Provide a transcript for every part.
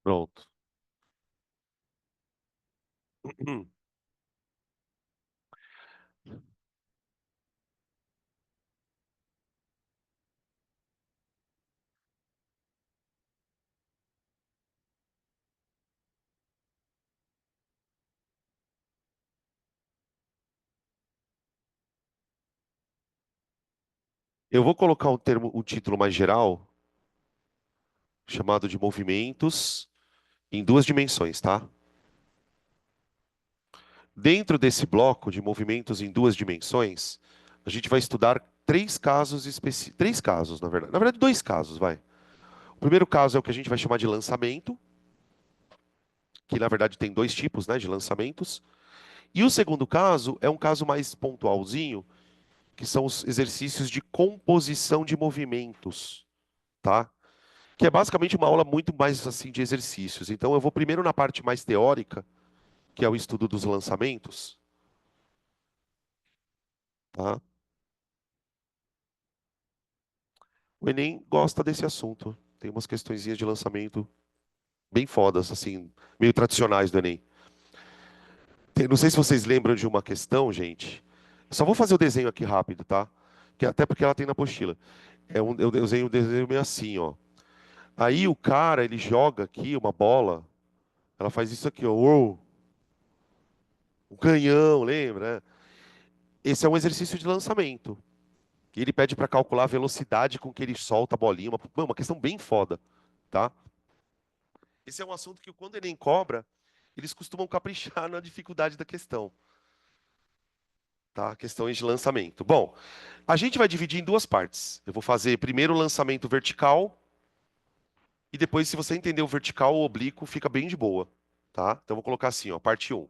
Pronto. Eu vou colocar um termo, um título mais geral, chamado de movimentos em duas dimensões, tá? Dentro desse bloco de movimentos em duas dimensões, a gente vai estudar três casos específicos. Três casos, na verdade. Na verdade, dois casos, vai. O primeiro caso é o que a gente vai chamar de lançamento, que na verdade tem dois tipos, né, de lançamentos. E o segundo caso é um caso mais pontualzinho, que são os exercícios de composição de movimentos, tá? Que é basicamente uma aula muito mais assim de exercícios. Então eu vou primeiro na parte mais teórica, que é o estudo dos lançamentos, tá? O Enem gosta desse assunto. Tem umas questõezinhas de lançamento bem fodas, assim, meio tradicionais do Enem. Não sei se vocês lembram de uma questão, gente. Só vou fazer o desenho aqui rápido, tá? Até porque ela tem na apostila. Eu desenho um desenho meio assim, ó. Aí o cara, ele joga aqui uma bola. Ela faz isso aqui, ó. Uou, um canhão, lembra? Esse é um exercício de lançamento. E ele pede para calcular a velocidade com que ele solta a bolinha. Uma questão bem foda, tá? Esse é um assunto que quando o Enem cobra, eles costumam caprichar na dificuldade da questão, tá? Questões de lançamento. Bom, a gente vai dividir em duas partes. Eu vou fazer primeiro o lançamento vertical e depois, se você entender o vertical, o oblíquo fica bem de boa, tá? Então eu vou colocar assim, ó, parte um.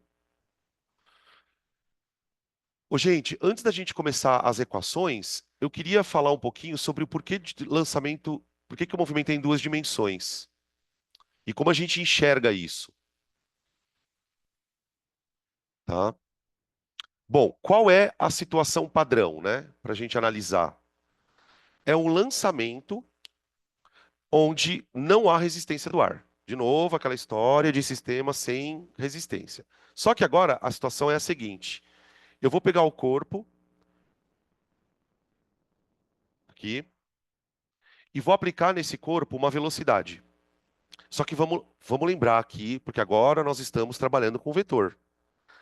Ô, gente, antes da gente começar as equações, eu queria falar um pouquinho sobre o porquê de lançamento, por que que o movimento é em duas dimensões e como a gente enxerga isso, tá? Bom, qual é a situação padrão, né, para a gente analisar? É um lançamento onde não há resistência do ar. De novo, aquela história de sistema sem resistência. Só que agora a situação é a seguinte: eu vou pegar o corpo aqui e vou aplicar nesse corpo uma velocidade. Só que vamos lembrar aqui, porque agora nós estamos trabalhando com vetor.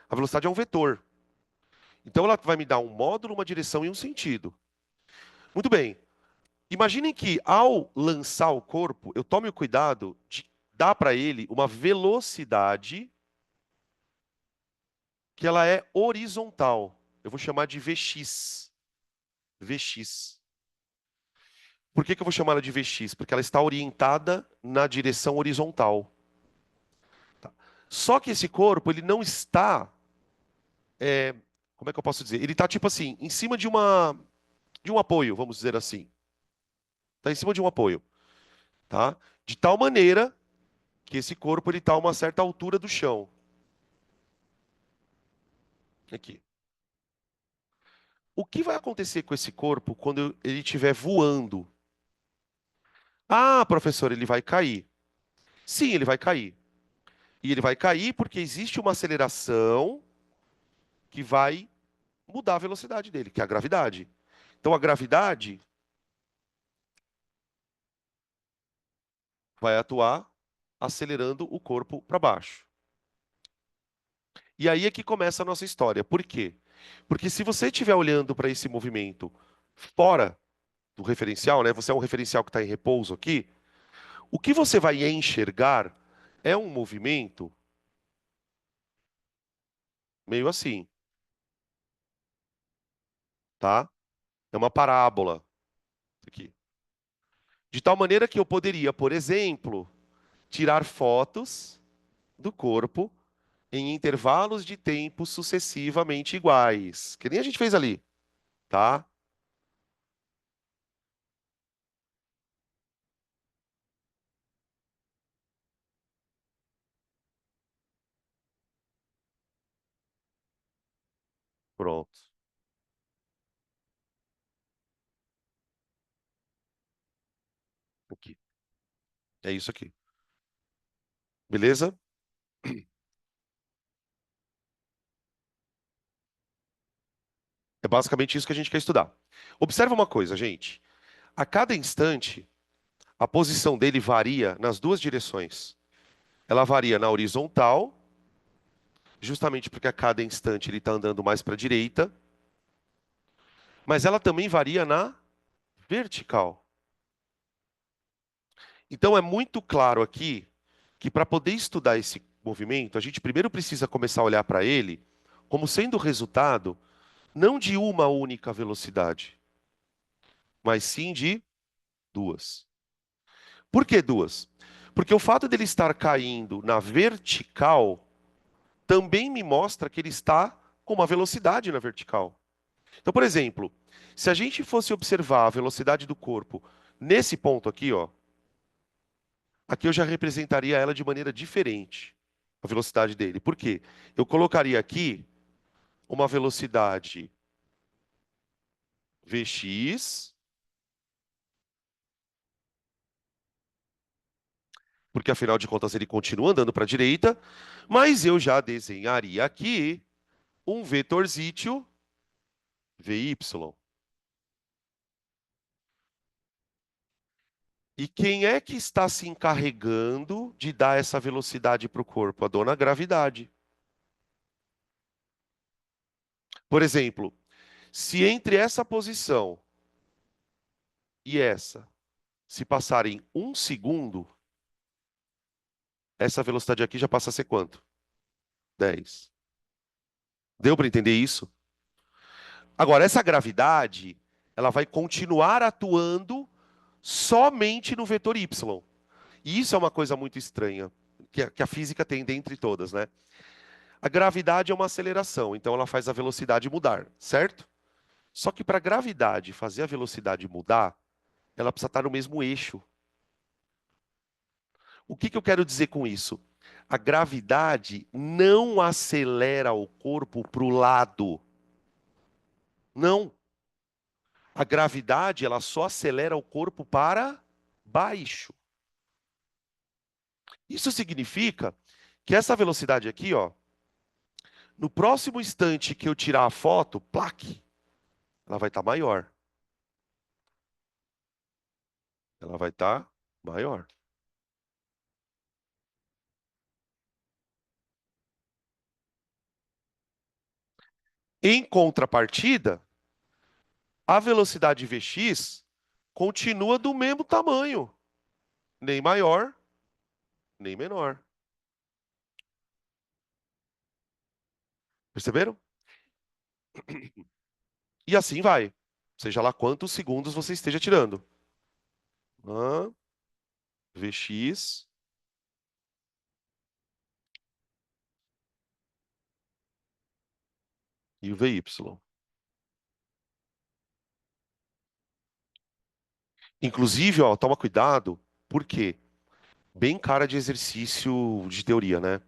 A velocidade é um vetor. Então ela vai me dar um módulo, uma direção e um sentido. Muito bem. Imaginem que ao lançar o corpo, eu tome o cuidado de dar para ele uma velocidade que ela é horizontal. Eu vou chamar de Vx. Vx. Por que que eu vou chamar ela de Vx? Porque ela está orientada na direção horizontal. Tá? Só que esse corpo, ele não está, é, como é que eu posso dizer? Ele está tipo assim, em cima de um apoio, vamos dizer assim. Está em cima de um apoio, tá? De tal maneira que esse corpo ele está a uma certa altura do chão. Aqui. O que vai acontecer com esse corpo quando ele estiver voando? Ah, professor, ele vai cair. Sim, ele vai cair. E ele vai cair porque existe uma aceleração que vai mudar a velocidade dele, que é a gravidade. Então a gravidade vai atuar acelerando o corpo para baixo. E aí é que começa a nossa história. Por quê? Porque se você estiver olhando para esse movimento fora do referencial, né? Você é um referencial que está em repouso aqui. O que você vai enxergar é um movimento meio assim, tá? É uma parábola aqui. De tal maneira que eu poderia, por exemplo, tirar fotos do corpo em intervalos de tempo sucessivamente iguais, que nem a gente fez ali, tá? Pronto. Aqui. É isso aqui. Beleza? É basicamente isso que a gente quer estudar. Observa uma coisa, gente. A cada instante, a posição dele varia nas duas direções. Ela varia na horizontal, justamente porque a cada instante ele está andando mais para a direita, mas ela também varia na vertical. Então é muito claro aqui que para poder estudar esse movimento, a gente primeiro precisa começar a olhar para ele como sendo o resultado não de uma única velocidade, mas sim de duas. Por que duas? Porque o fato dele estar caindo na vertical também me mostra que ele está com uma velocidade na vertical. Então, por exemplo, se a gente fosse observar a velocidade do corpo nesse ponto aqui, ó, aqui eu já representaria ela de maneira diferente, a velocidade dele. Por quê? Eu colocaria aqui uma velocidade Vx, porque afinal de contas ele continua andando para a direita, mas eu já desenharia aqui um vetorzítio Vy. E quem é que está se encarregando de dar essa velocidade para o corpo? A dona gravidade. Por exemplo, se entre essa posição e essa se passarem um segundo, essa velocidade aqui já passa a ser quanto? 10. Deu para entender isso? Agora, essa gravidade, ela vai continuar atuando somente no vetor y. E isso é uma coisa muito estranha, que a física tem dentre todas, né? A gravidade é uma aceleração, então ela faz a velocidade mudar, certo? Só que para a gravidade fazer a velocidade mudar, ela precisa estar no mesmo eixo. O que eu quero dizer com isso? A gravidade não acelera o corpo para o lado. Não. A gravidade, ela só acelera o corpo para baixo. Isso significa que essa velocidade aqui, ó, no próximo instante que eu tirar a foto, plaque, ela vai estar maior. Ela vai estar maior. Em contrapartida, a velocidade Vx continua do mesmo tamanho, nem maior, nem menor. Perceberam? E assim vai. Seja lá quantos segundos você esteja tirando. Ah, Vx e o Vy. Inclusive, ó, toma cuidado, porque bem cara de exercício de teoria, né?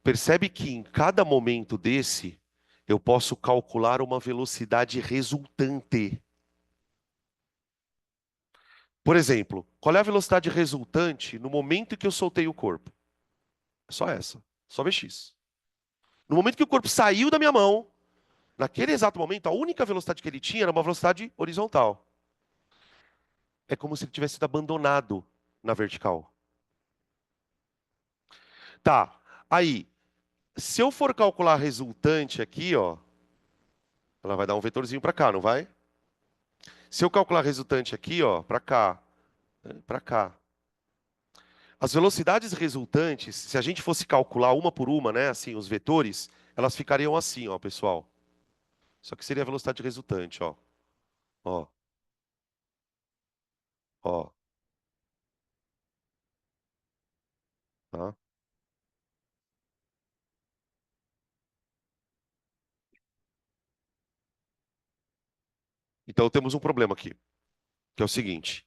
Percebe que em cada momento desse, eu posso calcular uma velocidade resultante. Por exemplo, qual é a velocidade resultante no momento em que eu soltei o corpo? É só essa, só Vx. No momento que o corpo saiu da minha mão, naquele exato momento, a única velocidade que ele tinha era uma velocidade horizontal. É como se ele tivesse sido abandonado na vertical. Tá, aí, se eu for calcular a resultante aqui, ó, ela vai dar um vetorzinho para cá, não vai? Se eu calcular a resultante aqui, ó, para cá, para cá. As velocidades resultantes, se a gente fosse calcular uma por uma, né, assim, os vetores, elas ficariam assim, ó, pessoal. Só que seria a velocidade resultante, ó. Ó, ó, tá? Então temos um problema aqui, que é o seguinte: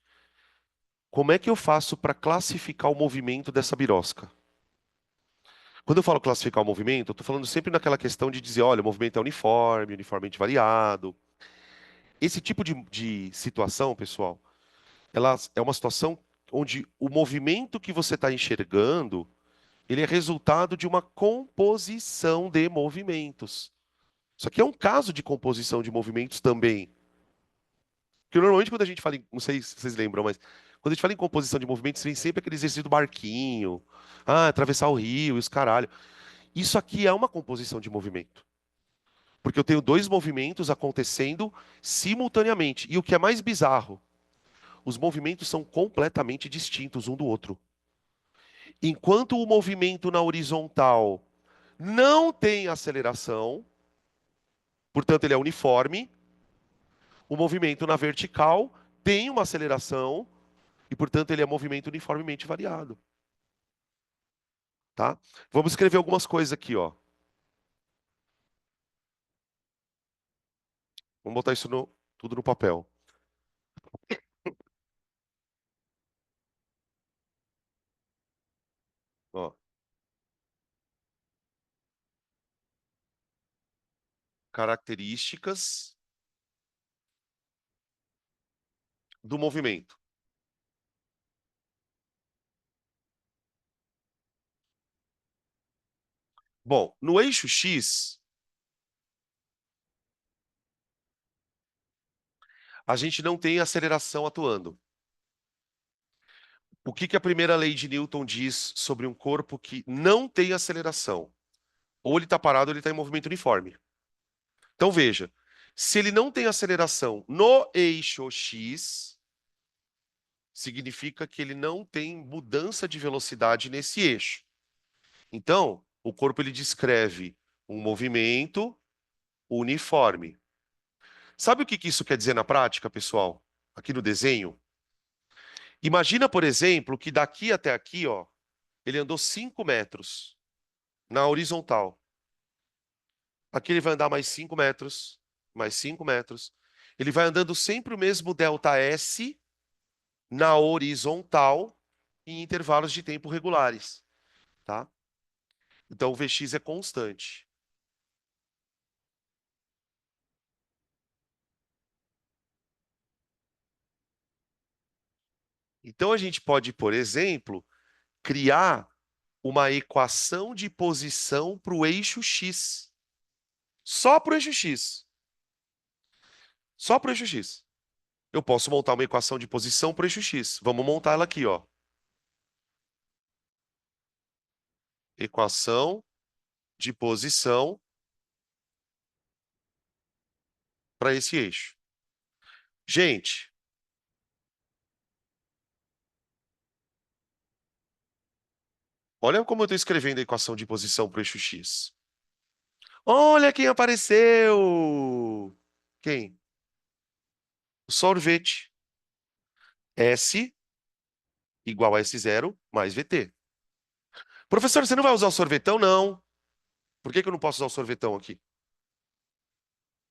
como é que eu faço para classificar o movimento dessa birosca? Quando eu falo classificar o movimento, eu estou falando sempre naquela questão de dizer, olha, o movimento é uniforme, uniformemente variado. Esse tipo de situação, pessoal, ela é uma situação onde o movimento que você está enxergando Ele é resultado de uma composição de movimentos. Isso aqui é um caso de composição de movimentos também. Porque normalmente quando a gente fala em, não sei se vocês lembram, mas quando a gente fala em composição de movimentos, vem sempre aquele exercício do barquinho, atravessar o rio, e os caralho. Isso aqui é uma composição de movimento. Porque eu tenho dois movimentos acontecendo simultaneamente. E o que é mais bizarro, os movimentos são completamente distintos um do outro. Enquanto o movimento na horizontal não tem aceleração, portanto ele é uniforme, o movimento na vertical tem uma aceleração e, portanto, ele é movimento uniformemente variado, tá? Vamos escrever algumas coisas aqui, ó. Vamos botar isso tudo no papel. Ó, características do movimento. Bom, no eixo X, a gente não tem aceleração atuando. O que que a primeira lei de Newton diz sobre um corpo que não tem aceleração? Ou ele está parado ou ele está em movimento uniforme. Então veja, se ele não tem aceleração no eixo X, significa que ele não tem mudança de velocidade nesse eixo. Então, o corpo ele descreve um movimento uniforme. Sabe o que que isso quer dizer na prática, pessoal? Aqui no desenho? Imagina, por exemplo, que daqui até aqui, ó, ele andou 5 metros na horizontal. Aqui ele vai andar mais 5 metros, mais 5 metros. Ele vai andando sempre o mesmo delta S na horizontal em intervalos de tempo regulares, tá? Então o Vx é constante. Então a gente pode, por exemplo, criar uma equação de posição para o eixo X. Só para o eixo X. Só para o eixo X. Eu posso montar uma equação de posição para o eixo X. Vamos montar ela aqui, ó. Equação de posição para esse eixo. Gente, olha como eu estou escrevendo a equação de posição para o eixo X. Olha quem apareceu! Quem? O sorvete. S igual a S0 mais VT. Professor, você não vai usar o sorvetão? Não. Por que que eu não posso usar o sorvetão aqui?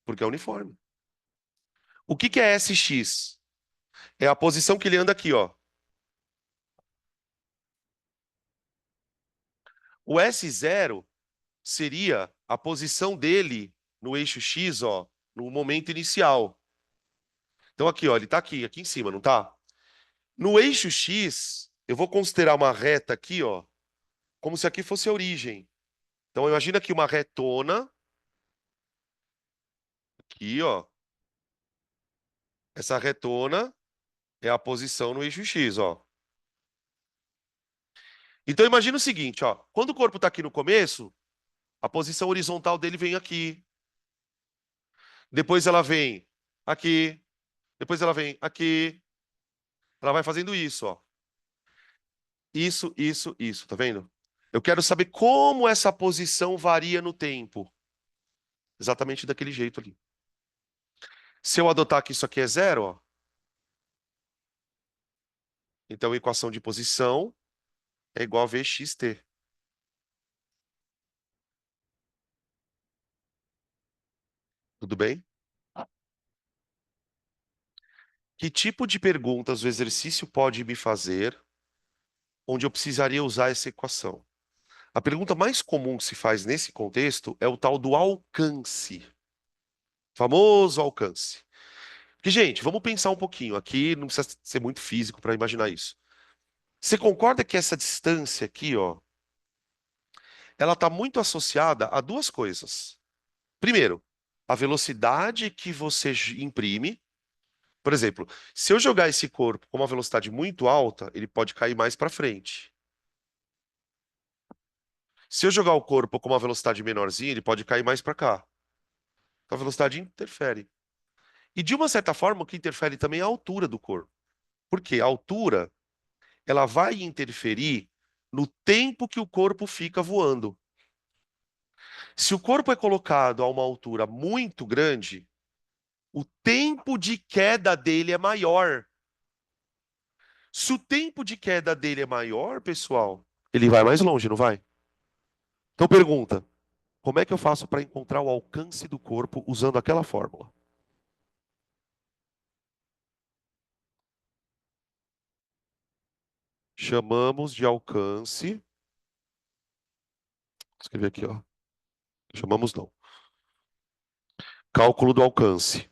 Porque é uniforme. O que que é SX? É a posição que ele anda aqui, ó. O S0 seria a posição dele no eixo X, ó, no momento inicial. Então aqui, ó, ele tá aqui em cima, não tá? No eixo X, eu vou considerar uma reta aqui, ó, como se aqui fosse a origem. Então imagina aqui uma retona, aqui, ó. Essa retona é a posição no eixo X, ó. Então imagina o seguinte, ó, quando o corpo está aqui no começo, a posição horizontal dele vem aqui. Depois ela vem aqui, depois ela vem aqui. Ela vai fazendo isso, ó. Isso, tá vendo? Eu quero saber como essa posição varia no tempo. Exatamente daquele jeito ali. Se eu adotar que isso aqui é zero, ó, então a equação de posição é igual a Vxt. Tudo bem? Que tipo de perguntas o exercício pode me fazer onde eu precisaria usar essa equação? A pergunta mais comum que se faz nesse contexto é o tal do alcance. Famoso alcance. Porque, gente, vamos pensar um pouquinho. Aqui não precisa ser muito físico para imaginar isso. Você concorda que essa distância aqui, ó, ela está muito associada a duas coisas. Primeiro, a velocidade que você imprime. Por exemplo, se eu jogar esse corpo com uma velocidade muito alta, ele pode cair mais para frente. Se eu jogar o corpo com uma velocidade menorzinha, ele pode cair mais para cá. Então, a velocidade interfere. E de uma certa forma, o que interfere também é a altura do corpo. Porque a altura, ela vai interferir no tempo que o corpo fica voando. Se o corpo é colocado a uma altura muito grande, o tempo de queda dele é maior. Se o tempo de queda dele é maior, pessoal, ele vai mais longe, não vai? Então pergunta, como é que eu faço para encontrar o alcance do corpo usando aquela fórmula? Chamamos de alcance. Vou escrever aqui, ó. Chamamos não. Cálculo do alcance.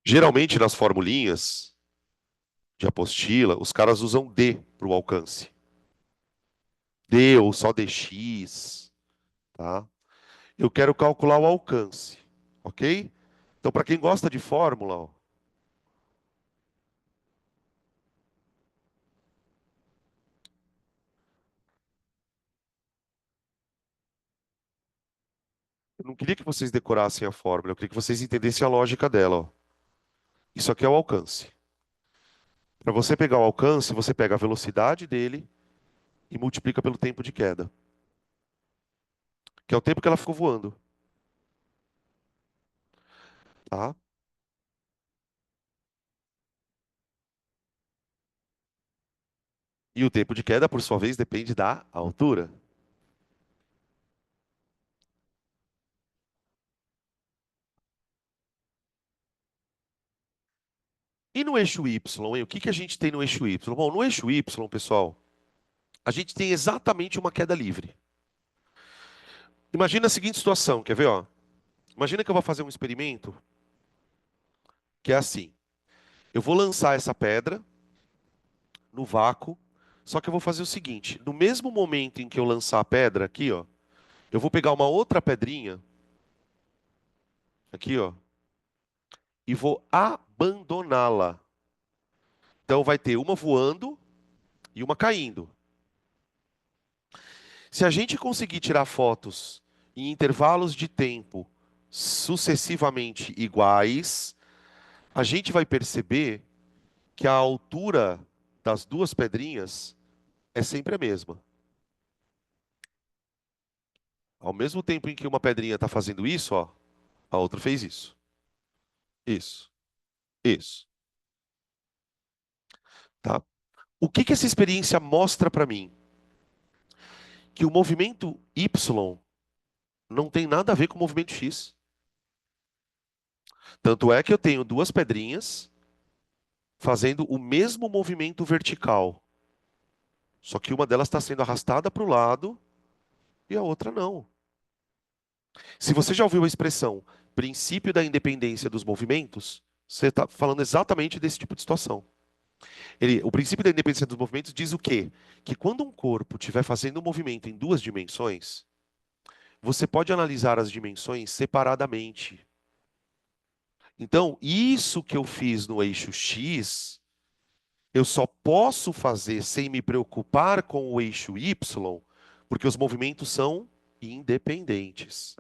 Geralmente nas formulinhas de apostila, os caras usam D para o alcance. D ou só dx, tá? Eu quero calcular o alcance, ok? Então, para quem gosta de fórmula, ó, eu não queria que vocês decorassem a fórmula, eu queria que vocês entendessem a lógica dela, ó. Isso aqui é o alcance. Para você pegar o alcance, você pega a velocidade dele e multiplica pelo tempo de queda, que é o tempo que ela ficou voando, tá? E o tempo de queda, por sua vez, depende da altura. E no eixo Y, hein? O que que a gente tem no eixo Y? Bom, no eixo Y, pessoal, a gente tem exatamente uma queda livre. Imagina a seguinte situação, quer ver, ó? Imagina que eu vou fazer um experimento que é assim. Eu vou lançar essa pedra no vácuo, só que eu vou fazer o seguinte, no mesmo momento em que eu lançar a pedra aqui, ó, eu vou pegar uma outra pedrinha aqui, ó, e vou abandoná-la. Então vai ter uma voando e uma caindo. Se a gente conseguir tirar fotos em intervalos de tempo sucessivamente iguais, a gente vai perceber que a altura das duas pedrinhas é sempre a mesma. Ao mesmo tempo em que uma pedrinha está fazendo isso, ó, a outra fez isso. Isso. Isso. Tá? O que que essa experiência mostra para mim? Que o movimento Y não tem nada a ver com o movimento X. Tanto é que eu tenho duas pedrinhas fazendo o mesmo movimento vertical. Só que uma delas está sendo arrastada para o lado e a outra não. Se você já ouviu a expressão princípio da independência dos movimentos, você está falando exatamente desse tipo de situação. O princípio da independência dos movimentos diz o quê? Que quando um corpo estiver fazendo um movimento em duas dimensões, você pode analisar as dimensões separadamente. Então, isso que eu fiz no eixo X, eu só posso fazer sem me preocupar com o eixo Y, porque os movimentos são independentes,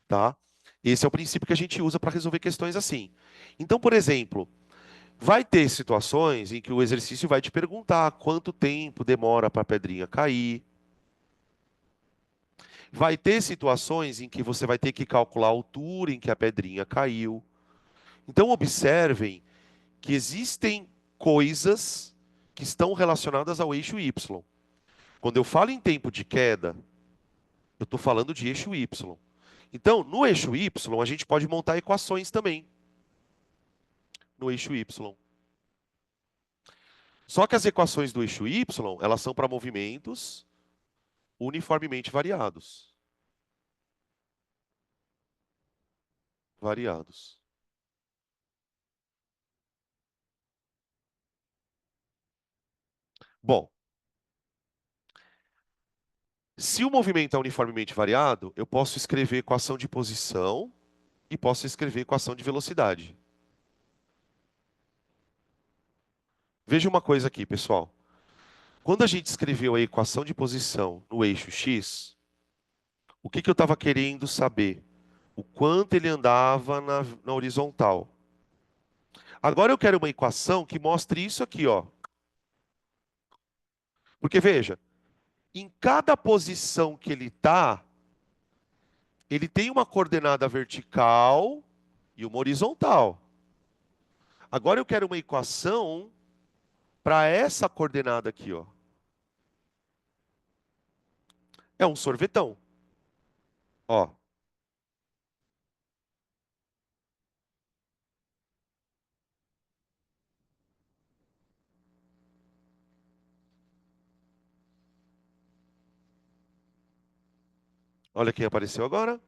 tá? Esse é o princípio que a gente usa para resolver questões assim. Então, por exemplo, vai ter situações em que o exercício vai te perguntar quanto tempo demora para a pedrinha cair. Vai ter situações em que você vai ter que calcular a altura em que a pedrinha caiu. Então, observem que existem coisas que estão relacionadas ao eixo Y. Quando eu falo em tempo de queda, eu estou falando de eixo Y. Então, no eixo Y, a gente pode montar equações também. No eixo Y. Só que as equações do eixo Y, elas são para movimentos uniformemente variados. Variados. Bom, Se o movimento é uniformemente variado, eu posso escrever equação de posição e posso escrever equação de velocidade. Veja uma coisa aqui, pessoal. Quando a gente escreveu a equação de posição no eixo x, o que eu estava querendo saber? O quanto ele andava na horizontal. Agora eu quero uma equação que mostre isso aqui, ó. Porque veja, em cada posição que ele tem uma coordenada vertical e uma horizontal. Agora eu quero uma equação para essa coordenada aqui, ó. É um sorvetão. Ó, olha quem apareceu agora.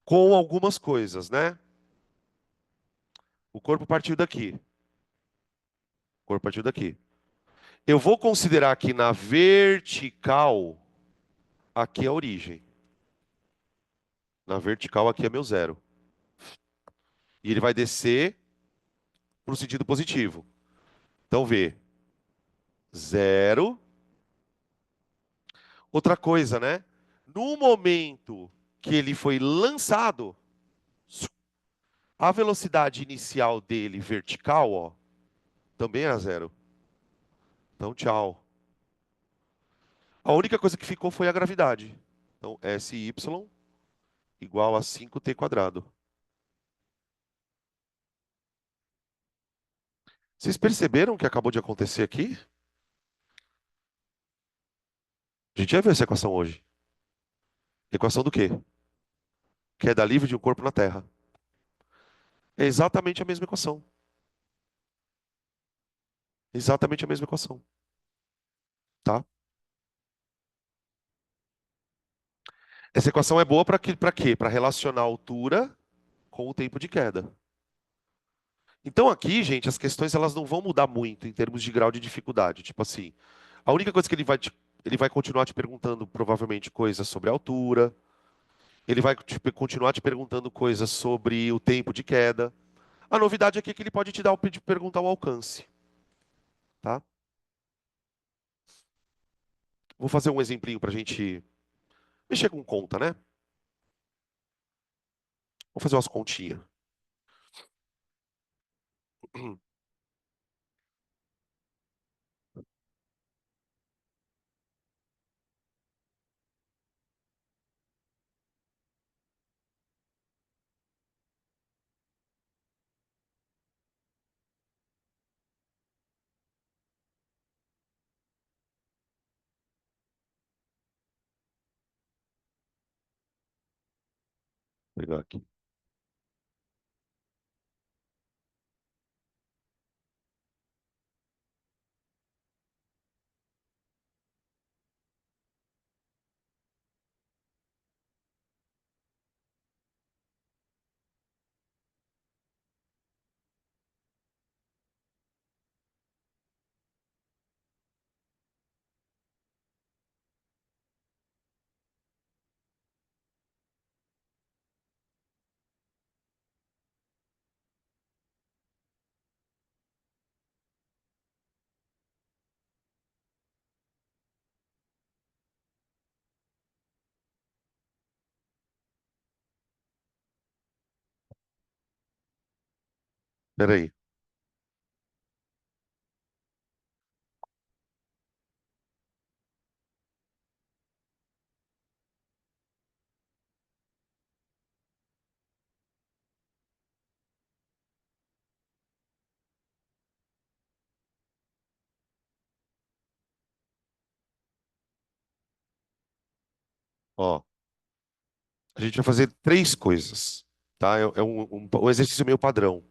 Com algumas coisas, né? O corpo partiu daqui. O corpo partiu daqui. Eu vou considerar que na vertical, aqui é a origem. Na vertical, aqui é meu zero. E ele vai descer para o sentido positivo. Então, vê. Zero. Outra coisa, né? No momento que ele foi lançado, a velocidade inicial dele vertical, ó, também era zero. Então, tchau. A única coisa que ficou foi a gravidade. Então, SY igual a 5t quadrado. Vocês perceberam o que acabou de acontecer aqui? A gente já viu essa equação hoje. Equação do quê? Queda livre de um corpo na Terra. É exatamente a mesma equação. Exatamente a mesma equação. Tá? Essa equação é boa para quê? Para quê? Para relacionar a altura com o tempo de queda. Então aqui, gente, as questões elas não vão mudar muito em termos de grau de dificuldade. Tipo assim, a única coisa que ele vai continuar te perguntando provavelmente coisas sobre a altura, ele vai continuar te perguntando coisas sobre o tempo de queda. A novidade aqui é que ele pode te dar perguntar o alcance, tá? Vou fazer um exemplinho para a gente mexer com conta, né? Vamos fazer umas continhas. Vou pegar aqui. Espera aí. Ó, a gente vai fazer três coisas, tá? É um exercício meio padrão.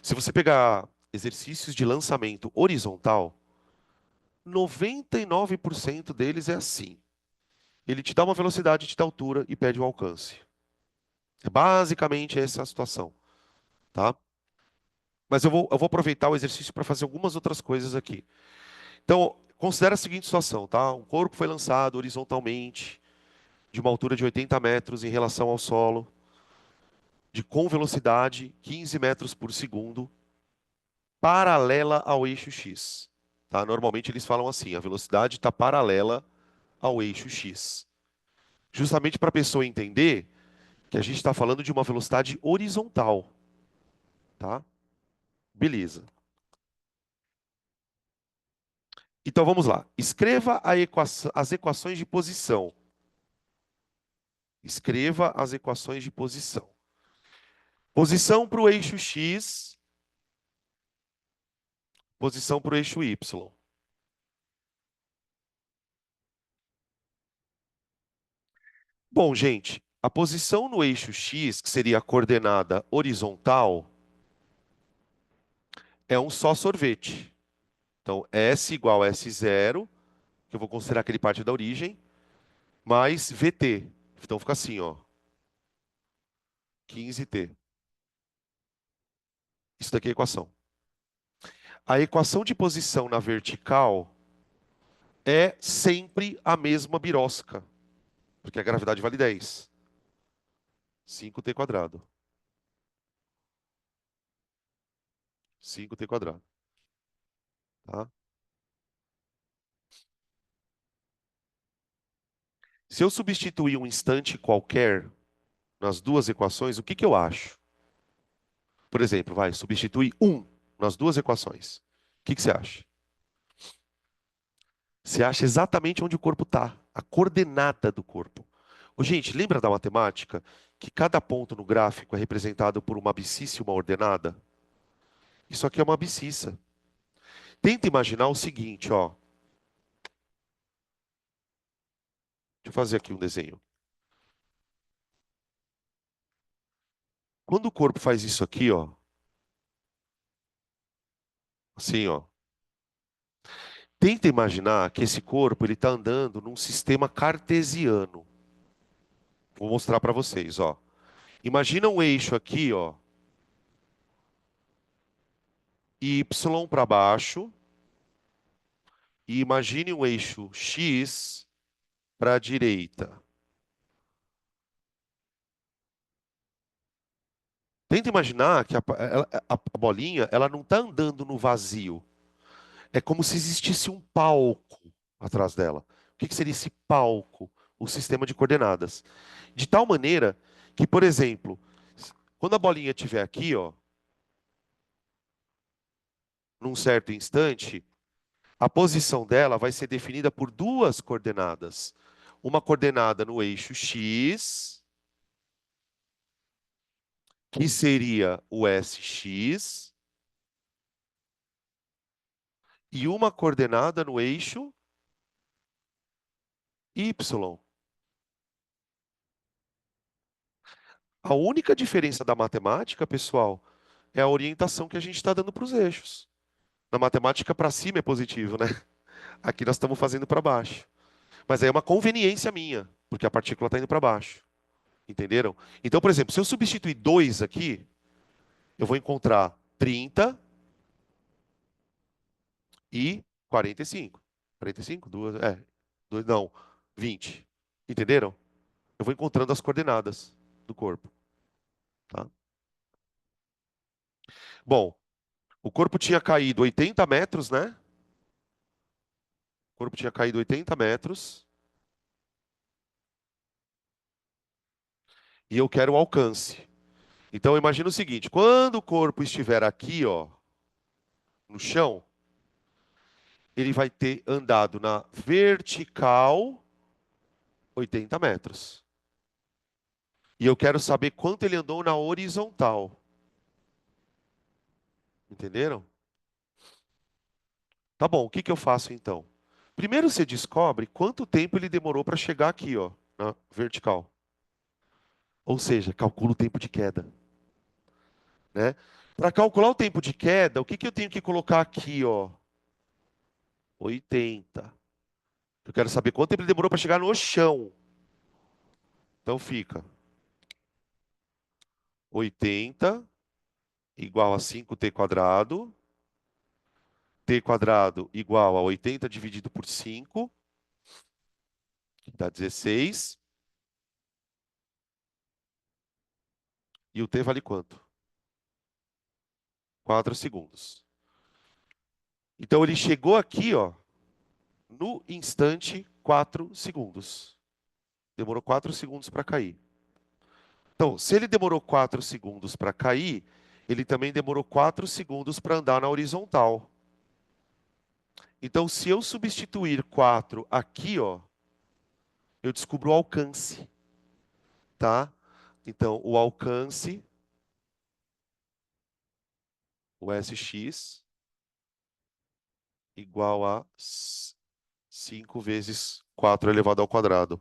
Se você pegar exercícios de lançamento horizontal, 99% deles é assim. Ele te dá uma velocidade, te dá altura e pede o alcance. É basicamente essa a situação, tá? Mas eu vou aproveitar o exercício para fazer algumas outras coisas aqui. Então, Considera a seguinte situação, tá? Um corpo foi lançado horizontalmente, de uma altura de 80 metros em relação ao solo, com velocidade 15 metros por segundo, paralela ao eixo X. Tá? Normalmente eles falam assim, a velocidade está paralela ao eixo X. Justamente para a pessoa entender que a gente está falando de uma velocidade horizontal. Tá? Beleza. Então vamos lá. Escreva as equações de posição. Escreva as equações de posição. Posição para o eixo X, posição para o eixo Y. Bom, gente, a posição no eixo X, que seria a coordenada horizontal, é um só sorvete. Então, S igual a S0, que eu vou considerar que ele parte da origem, mais VT. Então fica assim, ó, 15T. Isso daqui é a equação. A equação de posição na vertical é sempre a mesma birosca, porque a gravidade vale 10. 5T quadrado. 5T quadrado. Tá? Se eu substituir um instante qualquer nas duas equações, o que que eu acho? Por exemplo, vai, substitui um nas duas equações. O que que você acha? Você acha exatamente onde o corpo está, a coordenada do corpo. Ô, gente, lembra da matemática que cada ponto no gráfico é representado por uma abscissa e uma ordenada? Isso aqui é uma abscissa. Tenta imaginar o seguinte, ó. Deixa eu fazer aqui um desenho. Quando o corpo faz isso aqui, ó, assim, ó, tenta imaginar que esse corpo ele está andando num sistema cartesiano. Vou mostrar para vocês, ó. Imagina um eixo aqui, ó, y para baixo, e imagine um eixo x para a direita. Tenta imaginar que a bolinha ela não está andando no vazio. É como se existisse um palco atrás dela. O que que seria esse palco? O sistema de coordenadas. De tal maneira que, por exemplo, quando a bolinha estiver aqui, ó, num certo instante, a posição dela vai ser definida por duas coordenadas. Uma coordenada no eixo x, que seria o SX, e uma coordenada no eixo Y. A única diferença da matemática, pessoal, é a orientação que a gente está dando para os eixos. Na matemática, para cima é positivo, né? Aqui nós estamos fazendo para baixo. Mas aí é uma conveniência minha, porque a partícula está indo para baixo. Entenderam? Então, por exemplo, se eu substituir 2 aqui, eu vou encontrar 30 e 45. 45? Duas, dois, não, 20. Entenderam? Eu vou encontrando as coordenadas do corpo. Tá? Bom, o corpo tinha caído 80 metros, né? O corpo tinha caído 80 metros. E eu quero o alcance. Então imagina o seguinte: quando o corpo estiver aqui, ó, no chão, ele vai ter andado na vertical 80 metros. E eu quero saber quanto ele andou na horizontal. Entenderam? Tá bom, o que que eu faço então? Primeiro você descobre quanto tempo ele demorou para chegar aqui, ó, na vertical. Ou seja, calcula o tempo de queda, né? Para calcular o tempo de queda, o que que eu tenho que colocar aqui, ó? 80. Eu quero saber quanto tempo ele demorou para chegar no chão. Então fica 80 igual a 5t quadrado t quadrado igual a 80 dividido por 5, que dá 16. E o t vale quanto? 4 segundos. Então ele chegou aqui, ó, no instante 4 segundos. Demorou 4 segundos para cair. Então, se ele demorou 4 segundos para cair, ele também demorou 4 segundos para andar na horizontal. Então, se eu substituir 4 aqui, ó, eu descubro o alcance, tá? Então, o alcance, o SX, igual a 5 vezes 4 elevado ao quadrado.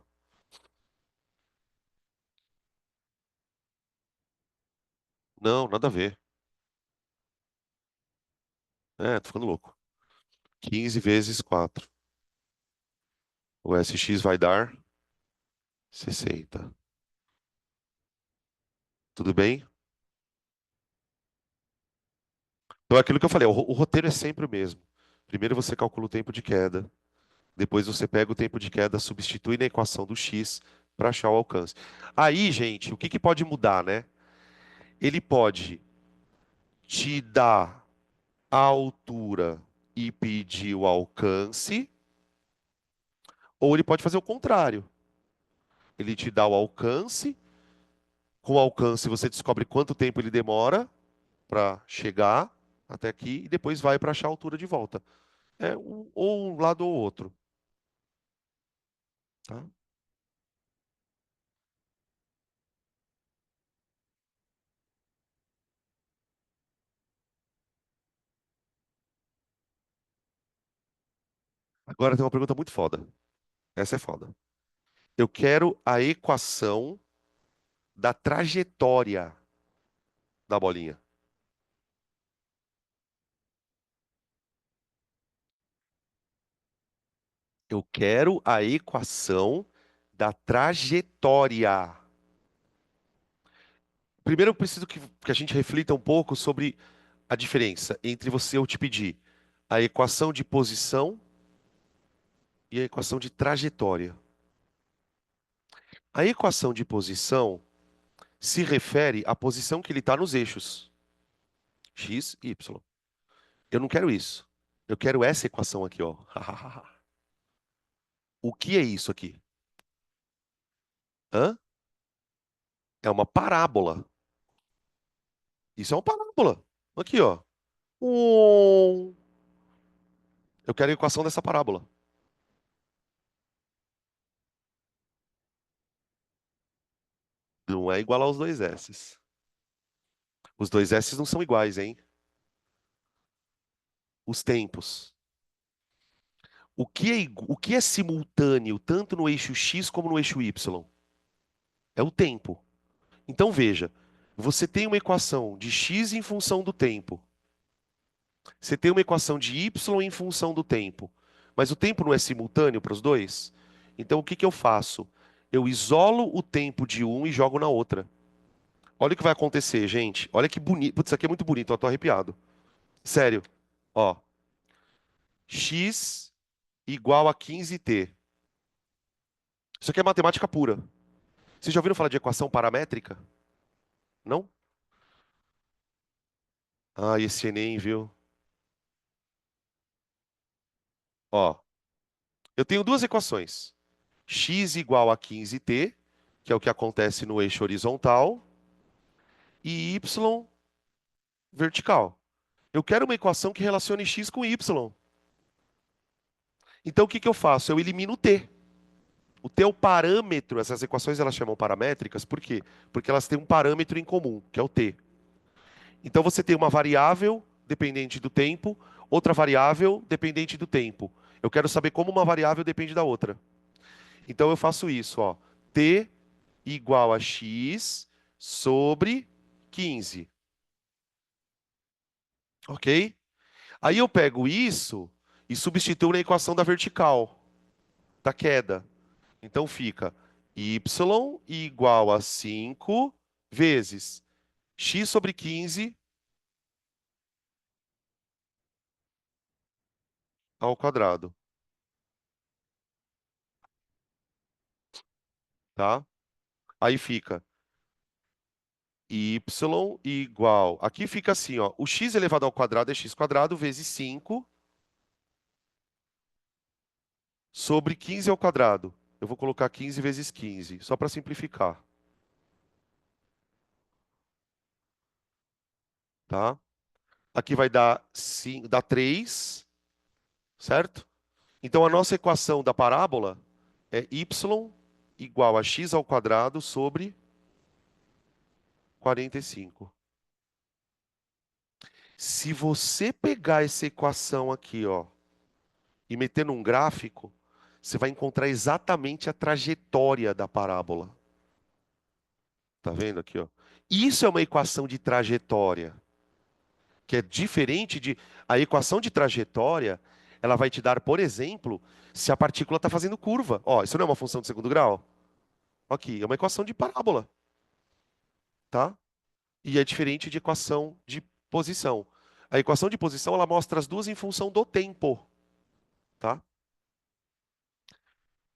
Não, nada a ver. É, tô ficando louco. 15 vezes 4. O SX vai dar 60. Tudo bem? Então, é aquilo que eu falei, o roteiro é sempre o mesmo. Primeiro você calcula o tempo de queda, depois você pega o tempo de queda, substitui na equação do x para achar o alcance. Aí, gente, o que que pode mudar, né? Ele pode te dar a altura e pedir o alcance, ou ele pode fazer o contrário. Ele te dá o alcance, com o alcance você descobre quanto tempo ele demora para chegar até aqui e depois vai para achar a altura de volta. É ou um lado ou outro, tá? Agora tem uma pergunta muito foda. Essa é foda. Eu quero a equação da trajetória da bolinha. Eu quero a equação da trajetória. Primeiro eu preciso que a gente reflita um pouco sobre a diferença entre você eu te pedir a equação de posição e a equação de trajetória. A equação de posição se refere à posição que ele está nos eixos x e y. Eu não quero isso. Eu quero essa equação aqui, ó. O que é isso aqui? Hã? É uma parábola. Isso é uma parábola. Aqui, ó. Um. Eu quero a equação dessa parábola. Não é igual aos dois S's. Os dois S's não são iguais, hein? Os tempos. O que é simultâneo tanto no eixo x como no eixo y? É o tempo. Então veja, você tem uma equação de x em função do tempo. Você tem uma equação de y em função do tempo. Mas o tempo não é simultâneo para os dois? Então o que que eu faço? Eu isolo o tempo de um e jogo na outra. Olha o que vai acontecer, gente. Olha que bonito. Putz, isso aqui é muito bonito, eu tô arrepiado. Sério. Ó, x igual a 15t. Isso aqui é matemática pura. Vocês já ouviram falar de equação paramétrica? Não? Ah, esse Enem, viu? Ó, eu tenho duas equações. X igual a 15t, que é o que acontece no eixo horizontal, e y vertical. Eu quero uma equação que relacione x com y. Então o que que eu faço? Eu elimino o t. O t é o parâmetro, essas equações elas chamam paramétricas, por quê? Porque elas têm um parâmetro em comum, que é o t. Então você tem uma variável dependente do tempo, outra variável dependente do tempo. Eu quero saber como uma variável depende da outra. Então eu faço isso, ó. T igual a x sobre 15, ok? Aí eu pego isso e substituo na equação da vertical, da queda. Então fica y igual a 5 vezes x sobre 15 ao quadrado, tá? Aí fica y igual. Aqui fica assim, ó. O x elevado ao quadrado é x quadrado vezes 5 sobre 15 ao quadrado. Eu vou colocar 15 vezes 15, só para simplificar, tá? Aqui vai dar 5, dá 3, certo? Então a nossa equação da parábola é y igual a x ao quadrado sobre 45. Se você pegar essa equação aqui, ó, e meter num gráfico, você vai encontrar exatamente a trajetória da parábola. Tá vendo aqui, ó? Isso é uma equação de trajetória, que é diferente de a equação de trajetória, ela vai te dar, por exemplo, se a partícula está fazendo curva. Ó, isso não é uma função de segundo grau? Aqui, é uma equação de parábola, tá? E é diferente de equação de posição. A equação de posição, ela mostra as duas em função do tempo, tá?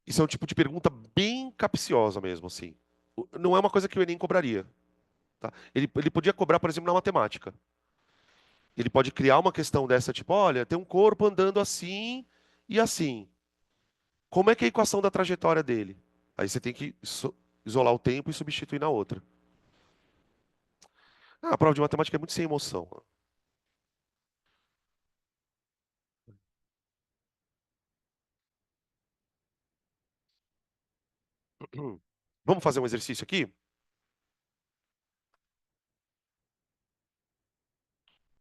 Isso é um tipo de pergunta bem capciosa mesmo, assim. Não é uma coisa que o Enem cobraria, tá? Ele podia cobrar, por exemplo, na matemática. Ele pode criar uma questão dessa, tipo, olha, tem um corpo andando assim e assim. Como é que é a equação da trajetória dele? Aí você tem que isolar o tempo e substituir na outra. Ah, a prova de matemática é muito sem emoção. Vamos fazer um exercício aqui?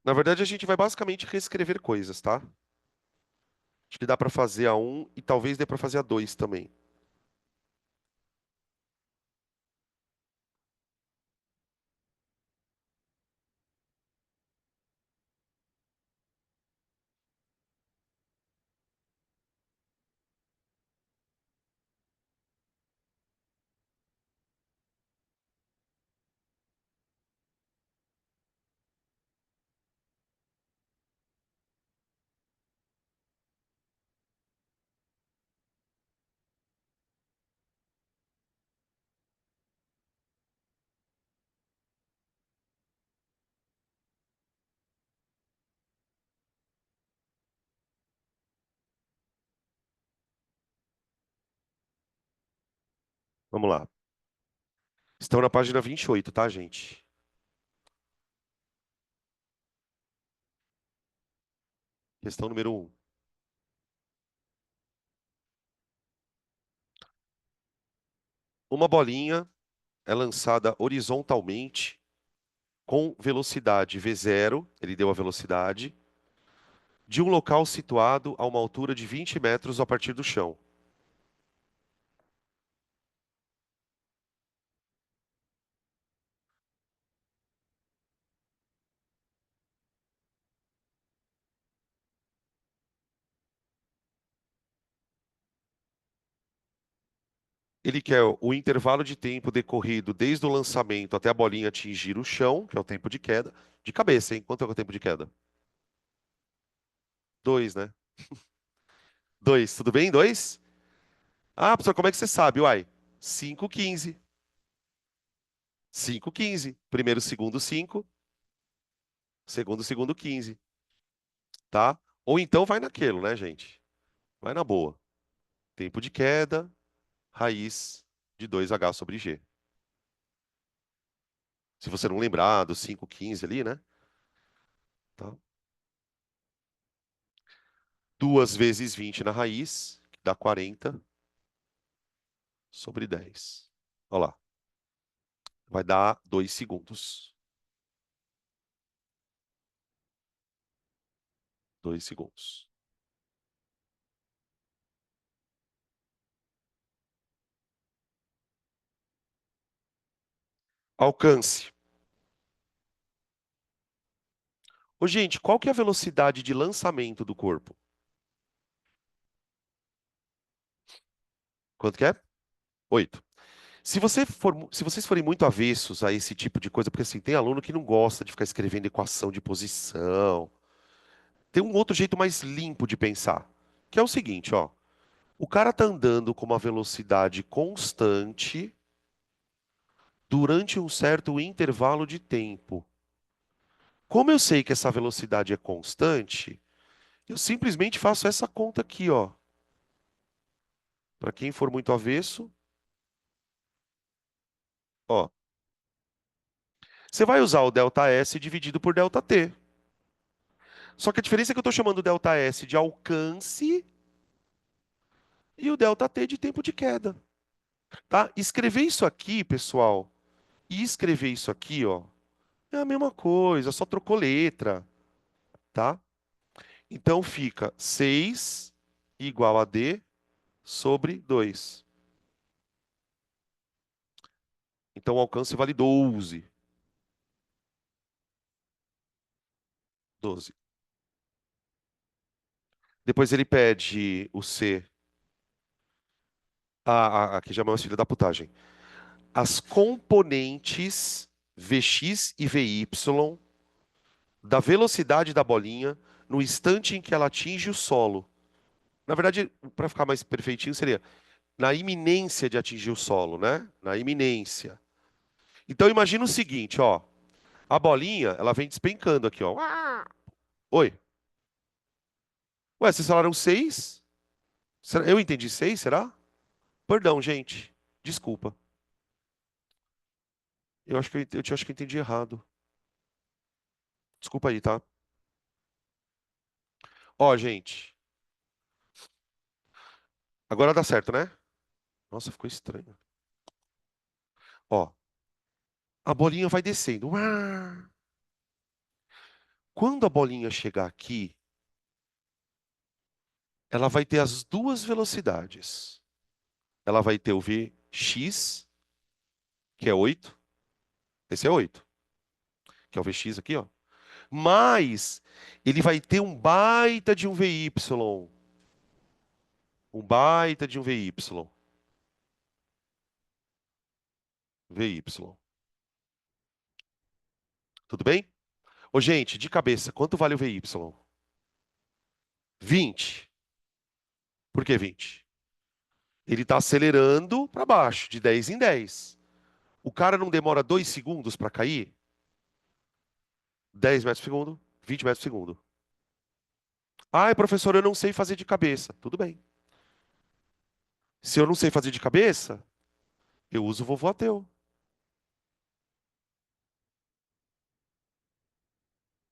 Na verdade, a gente vai basicamente reescrever coisas, tá? Acho que dá para fazer a um e talvez dê para fazer a 2 também. Vamos lá. Estão na página 28, tá, gente? Questão número um. Uma bolinha é lançada horizontalmente com velocidade v0, ele deu a velocidade, de um local situado a uma altura de 20 metros a partir do chão. Ele quer o intervalo de tempo decorrido desde o lançamento até a bolinha atingir o chão, que é o tempo de queda, de cabeça, hein? Quanto é o tempo de queda? 2, né? 2, tudo bem? 2? Ah, professor, como é que você sabe? Uai, 5,15. 5,15. Primeiro, segundo, 5. Segundo, segundo, 15. Tá? Ou então vai naquilo, né, gente? Vai na boa. Tempo de queda, raiz de 2h sobre G. Se você não lembrar do 5,15 ali, né? Tá? 2 vezes 20 na raiz, que dá 40 sobre 10. Olha lá. Vai dar 2 segundos. 2 segundos. Alcance. Ô, gente, qual que é a velocidade de lançamento do corpo? Quanto que é? 8. Se vocês forem muito avessos a esse tipo de coisa, porque assim, tem aluno que não gosta de ficar escrevendo equação de posição, Tem um outro jeito mais limpo de pensar, que é o seguinte, ó. O cara tá andando com uma velocidade constante durante um certo intervalo de tempo. Como eu sei que essa velocidade é constante, eu simplesmente faço essa conta aqui, ó. Para quem for muito avesso, ó. Você vai usar o ΔS dividido por ΔT. Só que a diferença é que eu estou chamando o ΔS de alcance e o ΔT de tempo de queda, tá? Escrever isso aqui, pessoal, e escrever isso aqui, ó, é a mesma coisa, só trocou letra, tá? Então fica 6 igual a D sobre 2. Então o alcance vale 12. 12. Depois ele pede o C. Aqui já é uma filha da putagem. As componentes Vx e Vy da velocidade da bolinha no instante em que ela atinge o solo. Na verdade, para ficar mais perfeitinho, seria na iminência de atingir o solo, né? Na iminência. Então imagina o seguinte, ó. A bolinha, ela vem despencando aqui, ó. Oi. Ué, vocês falaram 6? Eu entendi 6, será? Perdão, gente. Desculpa. Acho que eu entendi errado. Desculpa aí, tá? Ó, gente. Agora dá certo, né? Nossa, ficou estranho. Ó, a bolinha vai descendo. Quando a bolinha chegar aqui, ela vai ter as duas velocidades. Ela vai ter o Vx, que é 8. Esse é 8, que é o Vx aqui, ó. Mas ele vai ter um baita de um Vy. Um baita de um Vy. Vy. Tudo bem? Ô, gente, de cabeça, quanto vale o Vy? 20. Por que 20? Ele está acelerando para baixo, de 10 em 10. O cara não demora 2 segundos para cair? 10 metros por segundo, 20 metros por segundo. Ai, professor, eu não sei fazer de cabeça. Tudo bem. Se eu não sei fazer de cabeça, eu uso o vovô ateu.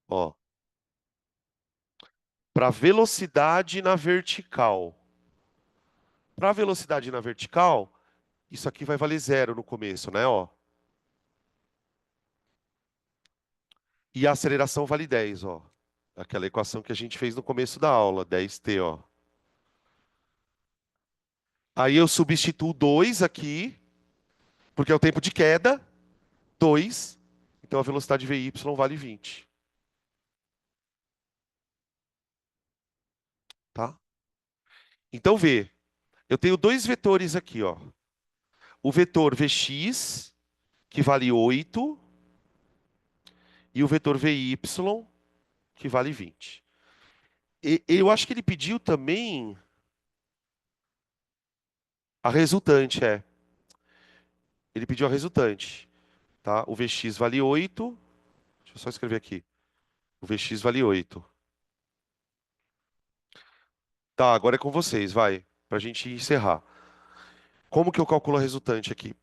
Ó, para velocidade na vertical. Para velocidade na vertical, isso aqui vai valer zero no começo, né? Ó. E a aceleração vale 10, ó. Aquela equação que a gente fez no começo da aula, 10t, ó. Aí eu substituo 2 aqui, porque é o tempo de queda, 2. Então a velocidade Vy vale 20, tá? Então vê, eu tenho dois vetores aqui, ó. O vetor Vx, que vale 8, e o vetor Vy, que vale 20. Eu acho que ele pediu também a resultante, é. Ele pediu a resultante, tá? O Vx vale 8. Deixa eu só escrever aqui. O Vx vale 8. Tá, agora é com vocês, vai. Pra gente encerrar. Como que eu calculo a resultante aqui?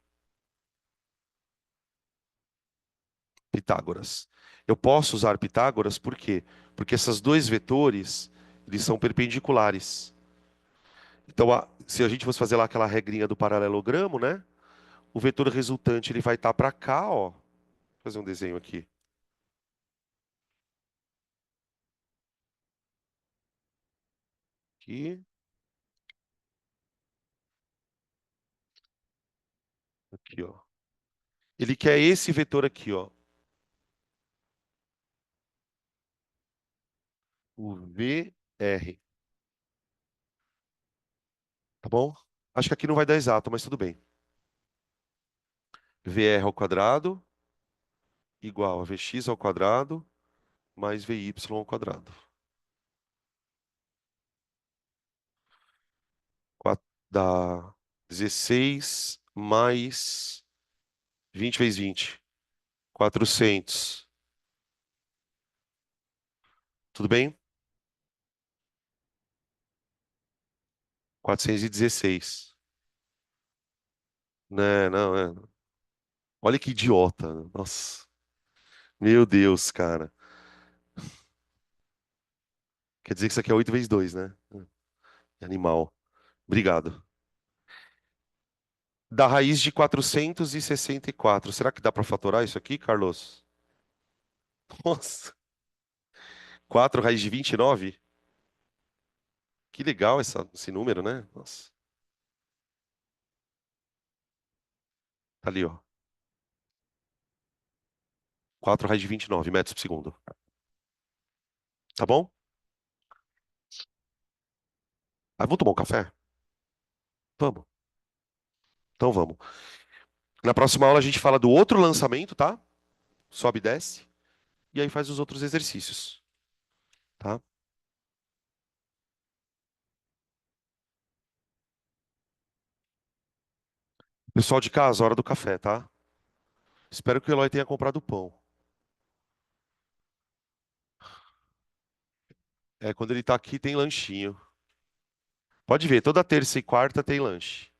Pitágoras. Eu posso usar Pitágoras por quê? Porque esses dois vetores, eles são perpendiculares. Então, se a gente fosse fazer lá aquela regrinha do paralelogramo, né? O vetor resultante ele vai estar para cá, ó. Vou fazer um desenho aqui. Aqui, aqui, ó. Ele quer esse vetor aqui, ó. O VR, tá bom? Acho que aqui não vai dar exato, mas tudo bem. VR ao quadrado igual a Vx ao quadrado mais Vy ao quadrado. Dá 16 mais 20 vezes 20. 400. Tudo bem? 416. Né, não, é. Olha que idiota. Nossa. Meu Deus, cara. Quer dizer que isso aqui é 8 vezes 2, né? Animal. Obrigado. Da raiz de 464. Será que dá para fatorar isso aqui, Carlos? Nossa. 4 raiz de 29? Que legal esse número, né? Nossa. Tá ali, ó. 4 raiz de 29 metros por segundo. Tá bom? Ah, vamos tomar um café? Vamos. Então vamos. Na próxima aula a gente fala do outro lançamento, tá? Sobe e desce. E aí faz os outros exercícios, tá? Pessoal de casa, hora do café, tá? Espero que o Eloy tenha comprado pão. É, quando ele tá aqui tem lanchinho. Pode ver, toda terça e quarta tem lanche.